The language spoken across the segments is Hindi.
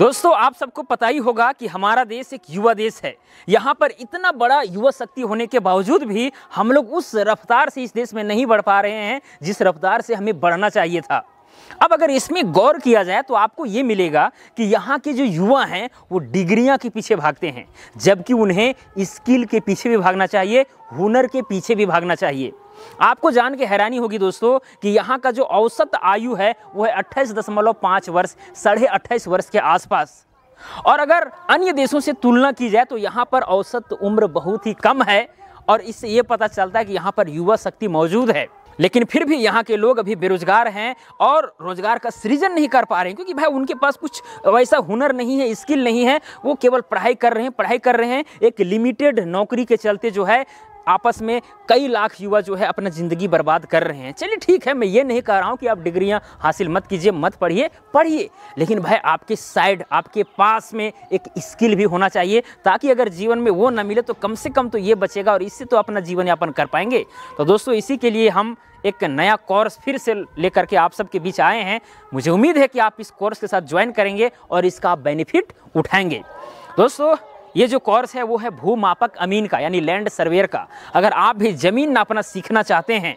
दोस्तों, आप सबको पता ही होगा कि हमारा देश एक युवा देश है। यहाँ पर इतना बड़ा युवा शक्ति होने के बावजूद भी हम लोग उस रफ्तार से इस देश में नहीं बढ़ पा रहे हैं जिस रफ्तार से हमें बढ़ना चाहिए था। अब अगर इसमें गौर किया जाए तो आपको ये मिलेगा कि यहाँ के जो युवा हैं वो डिग्रियां के पीछे भागते हैं, जबकि उन्हें स्किल के पीछे भी भागना चाहिए, हुनर के पीछे भी भागना चाहिए। आपको जान के हैरानी होगी दोस्तों कि यहाँ का जो औसत आयु है वो है 28.5 वर्ष, 28.5 वर्ष के आसपास। और अगर अन्य देशों से तुलना की जाए तो यहाँ पर औसत उम्र बहुत ही कम है और इससे ये पता चलता है कि यहाँ पर युवा शक्ति मौजूद है। लेकिन फिर भी यहाँ के लोग अभी बेरोजगार हैं और रोजगार का सृजन नहीं कर पा रहे हैं, क्योंकि भाई उनके पास कुछ वैसा हुनर नहीं है, स्किल नहीं है। वो केवल पढ़ाई कर रहे हैं। एक लिमिटेड नौकरी के चलते जो है आपस में कई लाख युवा जो है अपना ज़िंदगी बर्बाद कर रहे हैं। चलिए ठीक है, मैं ये नहीं कह रहा हूँ कि आप डिग्रियाँ हासिल मत कीजिए, मत पढ़िए, लेकिन भाई आपके साइड, आपके पास में एक स्किल भी होना चाहिए, ताकि अगर जीवन में वो ना मिले तो कम से कम तो ये बचेगा और इससे तो अपना जीवन यापन कर पाएंगे। तो दोस्तों, इसी के लिए हम एक नया कोर्स फिर से लेकर के आप सबके बीच आए हैं। मुझे उम्मीद है कि आप इस कोर्स के साथ ज्वाइन करेंगे और इसका बेनिफिट उठाएंगे। दोस्तों, ये जो कोर्स है वो है भूमापक अमीन का, यानी लैंड सर्वेयर का। अगर आप भी ज़मीन नापना सीखना चाहते हैं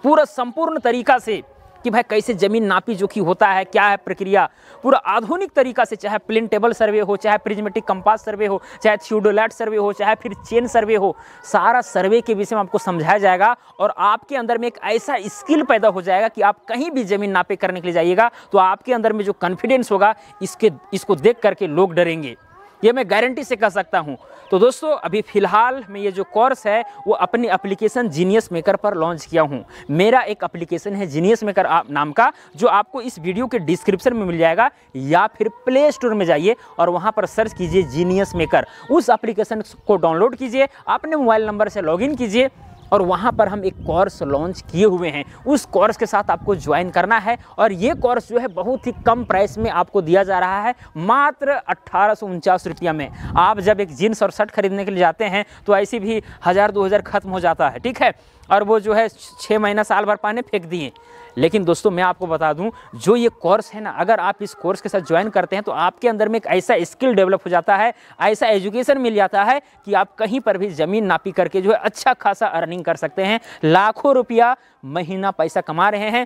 पूरा संपूर्ण तरीका से कि भाई कैसे ज़मीन नापी जोखी होता है, क्या है प्रक्रिया, पूरा आधुनिक तरीका से, चाहे प्लेन टेबल सर्वे हो, चाहे प्रिज्मेटिक कंपास सर्वे हो, चाहे थियोडोलाइट सर्वे हो, चाहे फिर चेन सर्वे हो, सारा सर्वे के विषय में आपको समझाया जाएगा। और आपके अंदर में एक ऐसा स्किल पैदा हो जाएगा कि आप कहीं भी ज़मीन नापे करने के लिए जाइएगा तो आपके अंदर में जो कॉन्फिडेंस होगा इसको देख करके लोग डरेंगे, ये मैं गारंटी से कह सकता हूं। तो दोस्तों, अभी फ़िलहाल मैं ये जो कोर्स है वो अपनी एप्लीकेशन जीनियस मेकर पर लॉन्च किया हूं। मेरा एक एप्लीकेशन है जीनियस मेकर नाम का, जो आपको इस वीडियो के डिस्क्रिप्शन में मिल जाएगा, या फिर प्ले स्टोर में जाइए और वहां पर सर्च कीजिए जीनियस मेकर। उस एप्लीकेशन को डाउनलोड कीजिए, अपने मोबाइल नंबर से लॉगिन कीजिए और वहाँ पर हम एक कोर्स लॉन्च किए हुए हैं। उस कोर्स के साथ आपको ज्वाइन करना है और ये कोर्स जो है बहुत ही कम प्राइस में आपको दिया जा रहा है, मात्र 1849 रुपया में। आप जब एक जीन्स और शर्ट खरीदने के लिए जाते हैं तो ऐसी भी 1000-2000 खत्म हो जाता है, ठीक है, और वो जो है 6 महीना साल भर पाने फेंक दिए। लेकिन दोस्तों, मैं आपको बता दूं, जो ये कोर्स है ना, अगर आप इस कोर्स के साथ ज्वाइन करते हैं तो आपके अंदर में एक ऐसा स्किल डेवलप हो जाता है, ऐसा एजुकेशन मिल जाता है कि आप कहीं पर भी ज़मीन नापी करके जो है अच्छा खासा अर्निंग कर सकते हैं, लाखों रुपया महीना पैसा कमा रहे हैं।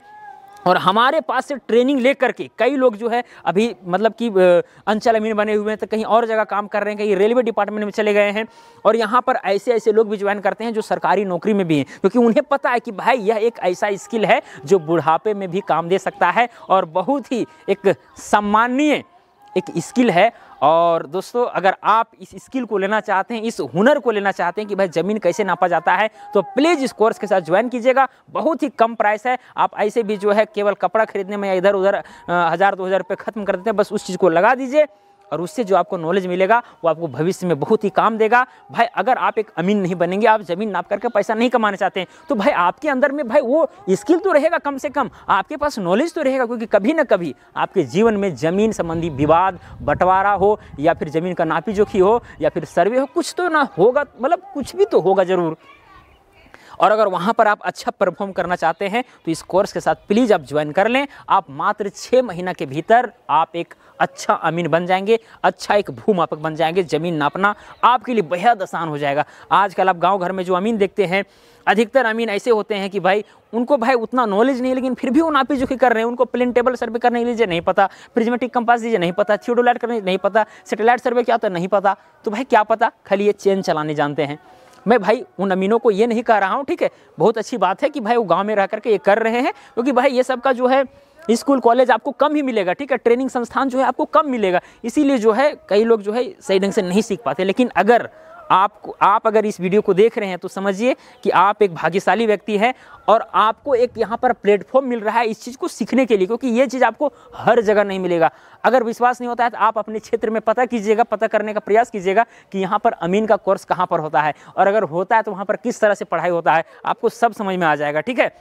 और हमारे पास से ट्रेनिंग ले करके कई लोग जो है अभी मतलब कि अंचल अमीन बने हुए हैं, तो कहीं और जगह काम कर रहे हैं, कहीं रेलवे डिपार्टमेंट में चले गए हैं। और यहाँ पर ऐसे ऐसे लोग भी ज्वाइन करते हैं जो सरकारी नौकरी में भी हैं, क्योंकि उन्हें पता है कि भाई यह एक ऐसा स्किल है जो बुढ़ापे में भी काम दे सकता है और बहुत ही एक सम्माननीय एक स्किल है। और दोस्तों, अगर आप इस स्किल को लेना चाहते हैं, इस हुनर को लेना चाहते हैं कि भाई ज़मीन कैसे नापा जाता है, तो प्लीज़ इस कोर्स के साथ ज्वाइन कीजिएगा। बहुत ही कम प्राइस है। आप ऐसे भी जो है केवल कपड़ा खरीदने में इधर उधर 1000-2000 रुपये खत्म कर देते हैं, बस उस चीज़ को लगा दीजिए और उससे जो आपको नॉलेज मिलेगा वो आपको भविष्य में बहुत ही काम देगा। भाई अगर आप एक अमीन नहीं बनेंगे, आप ज़मीन नाप करके पैसा नहीं कमाना चाहते हैं, तो भाई आपके अंदर में भाई वो स्किल तो रहेगा, कम से कम आपके पास नॉलेज तो रहेगा, क्योंकि कभी ना कभी आपके जीवन में ज़मीन संबंधी विवाद, बंटवारा हो, या फिर ज़मीन का नापी जोखी हो, या फिर सर्वे हो, कुछ तो ना होगा, मतलब कुछ भी तो होगा ज़रूर। और अगर वहाँ पर आप अच्छा परफॉर्म करना चाहते हैं तो इस कोर्स के साथ प्लीज़ आप ज्वाइन कर लें। आप मात्र 6 महीना के भीतर आप एक अच्छा अमीन बन जाएंगे, अच्छा एक भूमापक बन जाएंगे। ज़मीन नापना आपके लिए बेहद आसान हो जाएगा। आजकल आप गांव घर में जो अमीन देखते हैं, अधिकतर अमीन ऐसे होते हैं कि भाई उनको भाई उतना नॉलेज नहीं है, लेकिन फिर भी वो नापी जोखी कर रहे हैं। उनको प्लेन टेबल सर्वे करने लीजिए नहीं पता, प्रिज्मेटिक कंपास दीजिए नहीं पता, थियोडोलाइट करने नहीं पता, सैटेलाइट सर्वे क्या होता है नहीं पता। तो भाई क्या पता, खाली ये चेन चलाने जानते हैं। मैं भाई उन अमीनों को ये नहीं कह रहा हूँ, ठीक है, बहुत अच्छी बात है कि भाई वो गांव में रह करके ये कर रहे हैं, क्योंकि भाई ये सब का जो है स्कूल कॉलेज आपको कम ही मिलेगा, ठीक है, ट्रेनिंग संस्थान जो है आपको कम मिलेगा, इसीलिए जो है कई लोग जो है सही ढंग से नहीं सीख पाते। लेकिन अगर आप अगर इस वीडियो को देख रहे हैं तो समझिए कि आप एक भाग्यशाली व्यक्ति हैं और आपको एक यहाँ पर प्लेटफॉर्म मिल रहा है इस चीज़ को सीखने के लिए, क्योंकि ये चीज़ आपको हर जगह नहीं मिलेगा। अगर विश्वास नहीं होता है तो आप अपने क्षेत्र में पता कीजिएगा, पता करने का प्रयास कीजिएगा कि यहाँ पर अमीन का कोर्स कहाँ पर होता है, और अगर होता है तो वहाँ पर किस तरह से पढ़ाई होता है, आपको सब समझ में आ जाएगा, ठीक है।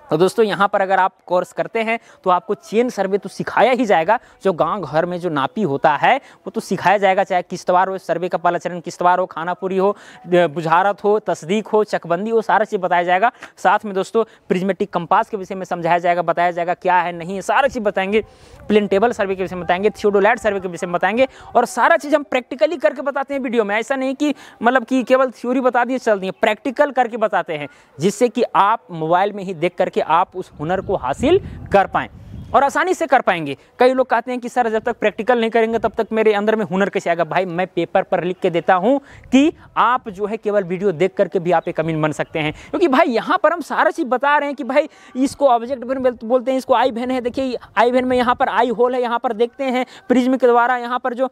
तो दोस्तों यहाँ पर अगर आप कोर्स करते हैं तो आपको चेन सर्वे तो सिखाया ही जाएगा, जो गांव घर में जो नापी होता है वो तो सिखाया जाएगा, चाहे किश्तवार हो, सर्वे का पहला चरण किश्तवार हो, खानापुरी हो, बुझारत हो, तस्दीक हो, चकबंदी हो, सारा चीज़ बताया जाएगा। साथ में दोस्तों प्रिज्मेटिक कंपास के विषय में समझाया जाएगा, बताया जाएगा क्या है नहीं है, सारा चीज़ बताएंगे। प्लेन टेबल सर्वे के विषय में बताएंगे, थियोडोलाइट सर्वे के विषय में बताएंगे, और सारा चीज़ हम प्रैक्टिकली करके बताते हैं वीडियो में। ऐसा नहीं कि मतलब कि केवल थ्योरी बता दिए चल दिए, प्रैक्टिकल करके बताते हैं, जिससे कि आप मोबाइल में ही देख करके आप उस हुनर को हासिल कर पाएं और आसानी से कर पाएंगे। कई लोग कहते हैं कि सर जब तक प्रैक्टिकल नहीं करेंगे तब तक मेरे अंदर में हुनर कैसे आएगा। भाई मैं पेपर पर लिख के देता हूं कि आप जो है केवल वीडियो देख करके भी आप एक अमीन बन सकते हैं, क्योंकि भाई यहाँ पर हम सारा चीज़ बता रहे हैं कि भाई इसको ऑब्जेक्ट वेन बोलते हैं, इसको आई वेन है, देखिए आई वेन में यहाँ पर आई होल है, यहाँ पर देखते हैं प्रिज्म के द्वारा, यहाँ पर जो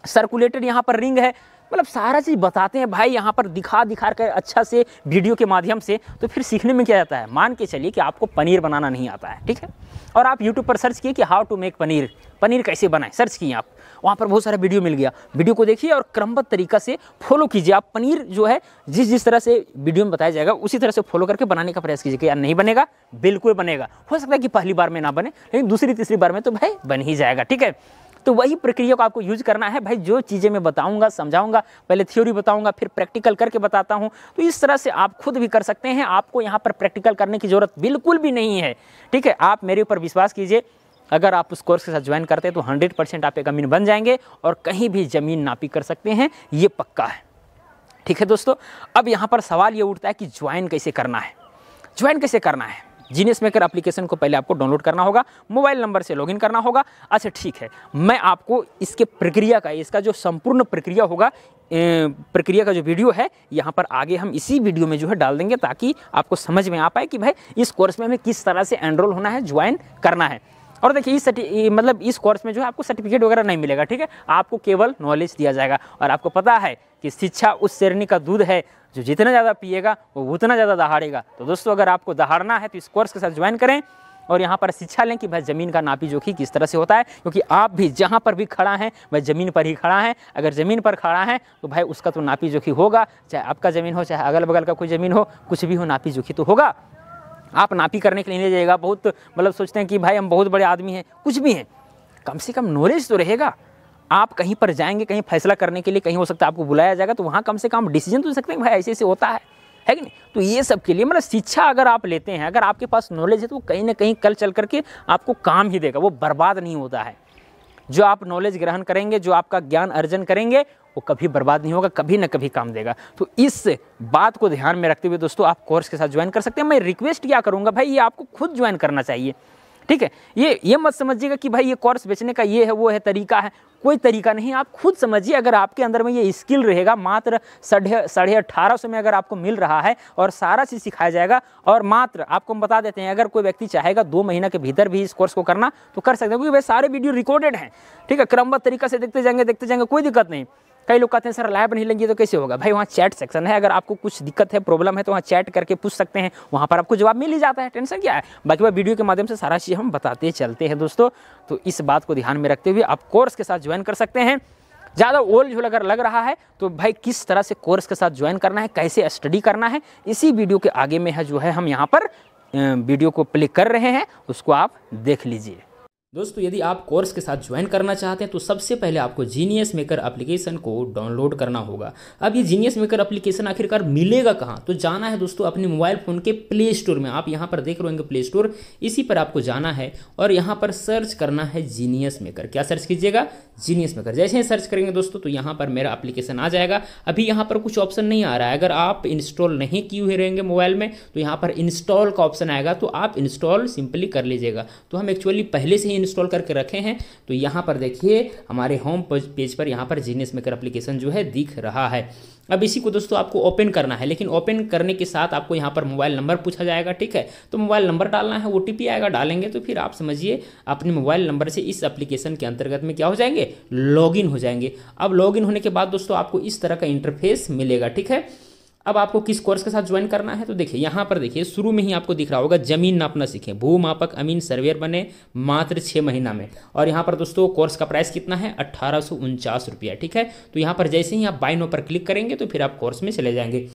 सर्कुलेटेड यहाँ पर रिंग है, मतलब सारा चीज़ बताते हैं भाई यहाँ पर दिखा कर अच्छा से वीडियो के माध्यम से। तो फिर सीखने में क्या जाता है, मान के चलिए कि आपको पनीर बनाना नहीं आता है, ठीक है, और आप यूट्यूब पर सर्च किए कि how to make paneer, paneer कैसे बनाएं, सर्च किए आप, वहाँ पर बहुत सारा वीडियो मिल गया। वीडियो को देखिए और क्रमबद्ध तरीका से फॉलो कीजिए। आप पनीर जो है जिस तरह से वीडियो में बताया जाएगा उसी तरह से फॉलो करके बनाने का प्रयास कीजिए। कि यार नहीं बनेगा, बिल्कुल बनेगा। हो सकता है कि पहली बार में ना बने, लेकिन दूसरी तीसरी बार में तो भाई बन ही जाएगा, ठीक है। तो वही प्रक्रिया को आपको यूज करना है भाई। जो चीज़ें मैं बताऊंगा, समझाऊंगा, पहले थ्योरी बताऊंगा, फिर प्रैक्टिकल करके बताता हूं, तो इस तरह से आप खुद भी कर सकते हैं। आपको यहाँ पर प्रैक्टिकल करने की जरूरत बिल्कुल भी नहीं है, ठीक है। आप मेरे ऊपर विश्वास कीजिए, अगर आप उस कोर्स के साथ ज्वाइन करते हैं तो 100% आप एक अमीन बन जाएंगे और कहीं भी ज़मीन नापी कर सकते हैं, ये पक्का है, ठीक है दोस्तों। अब यहाँ पर सवाल ये उठता है कि ज्वाइन कैसे करना है। ज्वाइन कैसे करना है, जीनियस मेकर एप्लीकेशन को पहले आपको डाउनलोड करना होगा, मोबाइल नंबर से लॉगिन करना होगा। अच्छा ठीक है, मैं आपको इसके प्रक्रिया का, इसका जो संपूर्ण प्रक्रिया होगा, प्रक्रिया का जो वीडियो है यहाँ पर आगे हम इसी वीडियो में जो है डाल देंगे, ताकि आपको समझ में आ पाए कि भाई इस कोर्स में हमें किस तरह से एनरोल होना है, ज्वाइन करना है। और देखिए इस कोर्स में जो है आपको सर्टिफिकेट वगैरह नहीं मिलेगा, ठीक है। आपको केवल नॉलेज दिया जाएगा। और आपको पता है कि शिक्षा उस शेरनी का दूध है जो जितना ज़्यादा पिएगा वो उतना ज़्यादा दहाड़ेगा। तो दोस्तों अगर आपको दहाड़ना है तो इस कोर्स के साथ ज्वाइन करें और यहाँ पर शिक्षा लें कि भाई ज़मीन का नापी जोखी किस तरह से होता है, क्योंकि आप भी जहाँ पर भी खड़ा हैं वह ज़मीन पर ही खड़ा है। अगर ज़मीन पर खड़ा है तो भाई उसका तो नापी जोखी होगा, चाहे आपका ज़मीन हो, चाहे अगल बगल का कोई ज़मीन हो, कुछ भी हो, नापी जोखी तो होगा। आप नापी करने के लिए ले जाइएगा, बहुत मतलब सोचते हैं कि भाई हम बहुत बड़े आदमी हैं, कुछ भी हैं, कम से कम नॉलेज तो रहेगा। आप कहीं पर जाएंगे, कहीं फैसला करने के लिए, कहीं हो सकता है आपको बुलाया जाएगा, तो वहाँ कम से कम डिसीजन तो सकते हैं भाई ऐसे ऐसे होता है कि नहीं। तो ये सब के लिए मतलब शिक्षा अगर आप लेते हैं, अगर आपके पास नॉलेज है, तो कहीं ना कहीं कल चल करके आपको काम ही देगा, वो बर्बाद नहीं होता है। जो आप नॉलेज ग्रहण करेंगे, जो आपका ज्ञान अर्जन करेंगे, वो कभी बर्बाद नहीं होगा, कभी ना कभी काम देगा। तो इस बात को ध्यान में रखते हुए दोस्तों आप कोर्स के साथ ज्वाइन कर सकते हैं। मैं रिक्वेस्ट क्या करूँगा भाई, ये आपको खुद ज्वाइन करना चाहिए, ठीक है। ये मत समझिएगा कि भाई ये कोर्स बेचने का ये है वो है तरीका है, कोई तरीका नहीं। आप खुद समझिए, अगर आपके अंदर में ये स्किल रहेगा, मात्र 1850 में अगर आपको मिल रहा है और सारा चीज़ सिखाया जाएगा, और मात्र आपको हम बता देते हैं, अगर कोई व्यक्ति चाहेगा 2 महीना के भीतर भी इस कोर्स को करना तो कर सकते हैं, क्योंकि भाई सारे वीडियो रिकॉर्डेड हैं, ठीक है। क्रमबद्ध तरीका से देखते जाएंगे, कोई दिक्कत नहीं। कई लोग कहते हैं सर लाइव नहीं लगी तो कैसे होगा, भाई वहाँ चैट सेक्शन है, अगर आपको कुछ दिक्कत है, प्रॉब्लम है, तो वहाँ चैट करके पूछ सकते हैं, वहाँ पर आपको जवाब मिल ही जाता है, टेंशन क्या है। बाकी वह वीडियो के माध्यम से सारा चीज़ हम बताते चलते हैं दोस्तों। तो इस बात को ध्यान में रखते हुए आप कोर्स के साथ ज्वाइन कर सकते हैं। ज़्यादा ओल झोल अगर लग रहा है तो भाई किस तरह से कोर्स के साथ ज्वाइन करना है, कैसे स्टडी करना है, इसी वीडियो के आगे में है जो है हम यहाँ पर वीडियो को प्ले कर रहे हैं, उसको आप देख लीजिए। दोस्तों यदि आप कोर्स के साथ ज्वाइन करना चाहते हैं तो सबसे पहले आपको जीनियस मेकर एप्लीकेशन को डाउनलोड करना होगा। अब ये जीनियस मेकर एप्लीकेशन आखिरकार मिलेगा कहाँ, तो जाना है दोस्तों अपने मोबाइल फ़ोन के प्ले स्टोर में। आप यहाँ पर देख रहे होंगे प्ले स्टोर, इसी पर आपको जाना है और यहाँ पर सर्च करना है जीनियस मेकर। क्या सर्च कीजिएगा, जीनियस मेकर। जैसे ही सर्च करेंगे दोस्तों तो यहाँ पर मेरा एप्लीकेशन आ जाएगा। अभी यहाँ पर कुछ ऑप्शन नहीं आ रहा है, अगर आप इंस्टॉल नहीं किए हुए रहेंगे मोबाइल में तो यहाँ पर इंस्टॉल का ऑप्शन आएगा, तो आप इंस्टॉल सिंपली कर लीजिएगा। तो हम एक्चुअली पहले से ही इंस्टॉल करके रखे हैं। तो यहाँ पर देखिए हमारे होम पेज पर यहाँ पर जीनियस मेकर एप्लीकेशन जो है दिख रहा है। अब इसी को दोस्तों आपको ओपन करना है, लेकिन ओपन करने के साथ आपको यहाँ पर मोबाइल नंबर पूछा जाएगा, ठीक है। तो मोबाइल नंबर डालना है, OTP आएगा, डालेंगे तो फिर आप समझिए अपने मोबाइल नंबर से इस एप्लीकेशन के अंतर्गत में क्या हो जाएंगे, लॉगिन हो जाएंगे। अब लॉगिन होने के बाद दोस्तों आपको इस तरह का इंटरफेस मिलेगा, ठीक है। अब आपको किस कोर्स के साथ ज्वाइन करना है, तो देखिए यहाँ पर देखिए शुरू में ही आपको दिख रहा होगा जमीन नापना सीखें, भूमापक अमीन सर्वेयर बने मात्र 6 महीना में। और यहाँ पर दोस्तों कोर्स का प्राइस कितना है, 1849 रुपया, ठीक है। तो यहाँ पर जैसे ही आप बाय नाउ पर क्लिक करेंगे तो फिर आप कोर्स में चले जाएंगे।